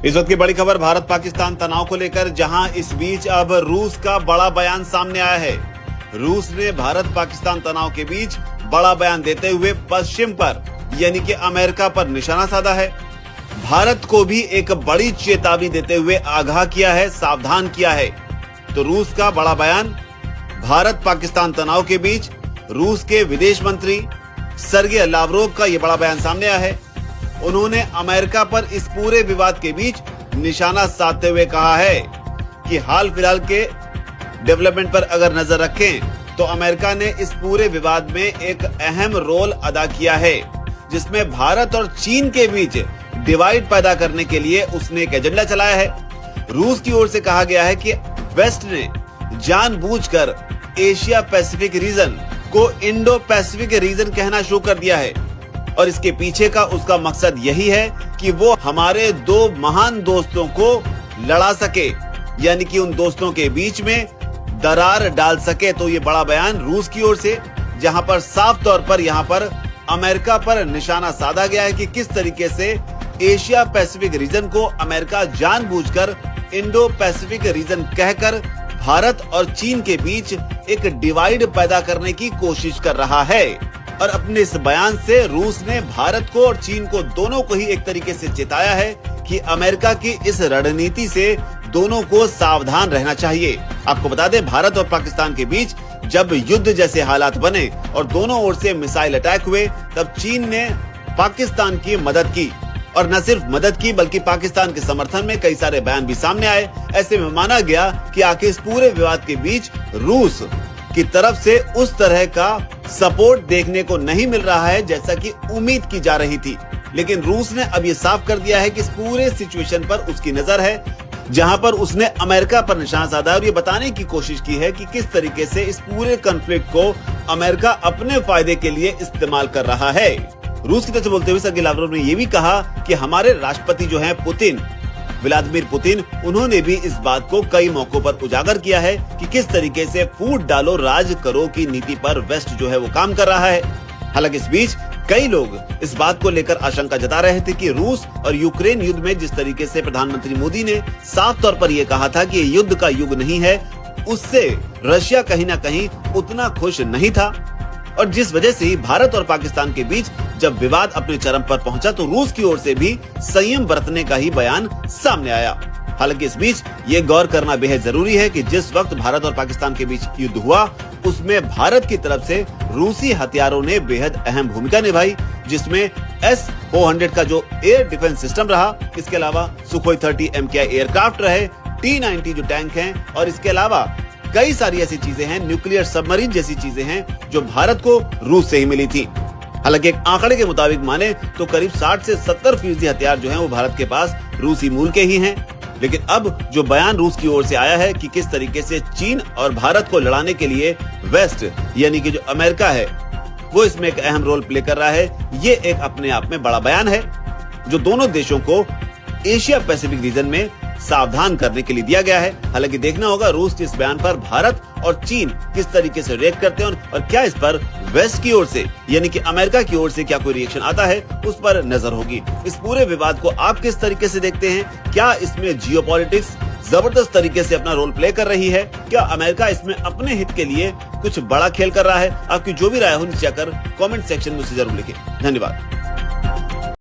इस वक्त की बड़ी खबर भारत पाकिस्तान तनाव को लेकर, जहां इस बीच अब रूस का बड़ा बयान सामने आया है। रूस ने भारत पाकिस्तान तनाव के बीच बड़ा बयान देते हुए पश्चिम पर यानी कि अमेरिका पर निशाना साधा है। भारत को भी एक बड़ी चेतावनी देते हुए आगाह किया है, सावधान किया है। तो रूस का बड़ा बयान, भारत पाकिस्तान तनाव के बीच रूस के विदेश मंत्री सर्गेई लावरोव का यह बड़ा बयान सामने आया है। उन्होंने अमेरिका पर इस पूरे विवाद के बीच निशाना साधते हुए कहा है कि हाल फिलहाल के डेवलपमेंट पर अगर नजर रखें तो अमेरिका ने इस पूरे विवाद में एक अहम रोल अदा किया है, जिसमें भारत और चीन के बीच डिवाइड पैदा करने के लिए उसने एक एजेंडा चलाया है। रूस की ओर से कहा गया है कि वेस्ट ने जानबूझकर एशिया पैसिफिक रीजन को इंडो पैसिफिक रीजन कहना शुरू कर दिया है और इसके पीछे का उसका मकसद यही है कि वो हमारे दो महान दोस्तों को लड़ा सके, यानी कि उन दोस्तों के बीच में दरार डाल सके। तो ये बड़ा बयान रूस की ओर से, जहां पर साफ तौर पर यहां पर अमेरिका पर निशाना साधा गया है कि किस तरीके से एशिया पैसिफिक रीजन को अमेरिका जानबूझकर इंडो पैसिफिक रीजन कहकर भारत और चीन के बीच एक डिवाइड पैदा करने की कोशिश कर रहा है। और अपने इस बयान से रूस ने भारत को और चीन को दोनों को ही एक तरीके से चेताया है कि अमेरिका की इस रणनीति से दोनों को सावधान रहना चाहिए। आपको बता दें, भारत और पाकिस्तान के बीच जब युद्ध जैसे हालात बने और दोनों ओर से मिसाइल अटैक हुए, तब चीन ने पाकिस्तान की मदद की और न सिर्फ मदद की बल्कि पाकिस्तान के समर्थन में कई सारे बयान भी सामने आए। ऐसे में माना गया कि आखिर इस पूरे विवाद के बीच रूस की तरफ से उस तरह का सपोर्ट देखने को नहीं मिल रहा है जैसा कि उम्मीद की जा रही थी। लेकिन रूस ने अब ये साफ कर दिया है कि इस पूरे सिचुएशन पर उसकी नजर है, जहां पर उसने अमेरिका पर निशाना साधा और ये बताने की कोशिश की है कि किस तरीके से इस पूरे कॉन्फ्लिक्ट को अमेरिका अपने फायदे के लिए इस्तेमाल कर रहा है। रूस की तरफ से बोलते हुए सर्गेई लावरोव ने यह भी कहा कि हमारे राष्ट्रपति जो हैं व्लादिमीर पुतिन, उन्होंने भी इस बात को कई मौकों पर उजागर किया है कि किस तरीके से फूट डालो राज करो की नीति पर वेस्ट जो है वो काम कर रहा है। हालांकि इस बीच कई लोग इस बात को लेकर आशंका जता रहे थे कि रूस और यूक्रेन युद्ध में जिस तरीके से प्रधानमंत्री मोदी ने साफ तौर पर यह कहा था कि ये युद्ध का युग नहीं है, उससे रशिया कहीं ना कहीं उतना खुश नहीं था और जिस वजह से ही भारत और पाकिस्तान के बीच जब विवाद अपने चरम पर पहुंचा तो रूस की ओर से भी संयम बरतने का ही बयान सामने आया। हालांकि इस बीच ये गौर करना बेहद जरूरी है कि जिस वक्त भारत और पाकिस्तान के बीच युद्ध हुआ, उसमें भारत की तरफ से रूसी हथियारों ने बेहद अहम भूमिका निभाई, जिसमें S-400 का जो एयर डिफेंस सिस्टम रहा, इसके अलावा सुखोई 30 MKI एयरक्राफ्ट रहे, T-90 जो टैंक हैं और इसके अलावा कई सारी ऐसी चीजें हैं, न्यूक्लियर सबमरीन जैसी चीजें हैं जो भारत को रूस से ही मिली थी। हालांकि एक आंकड़े के मुताबिक माने तो करीब 60 से 70% हथियार जो हैं वो भारत के पास रूसी मूल के ही हैं। लेकिन अब जो बयान रूस की ओर से आया है कि किस तरीके से चीन और भारत को लड़ाने के लिए वेस्ट यानी कि जो अमेरिका है वो इसमें एक अहम रोल प्ले कर रहा है, ये एक अपने आप में बड़ा बयान है जो दोनों देशों को एशिया पैसिफिक रीजन में सावधान करने के लिए दिया गया है। हालांकि देखना होगा रूस के इस बयान पर भारत और चीन किस तरीके से रिएक्ट करते हैं और क्या इस पर वेस्ट की ओर से यानी कि अमेरिका की ओर से क्या कोई रिएक्शन आता है, उस पर नजर होगी। इस पूरे विवाद को आप किस तरीके से देखते हैं? क्या इसमें जियोपॉलिटिक्स जबरदस्त तरीके से अपना रोल प्ले कर रही है? क्या अमेरिका इसमें अपने हित के लिए कुछ बड़ा खेल कर रहा है? आपकी जो भी राय हो नीचे आकर कमेंट सेक्शन में उसे जरूर लिखें। धन्यवाद।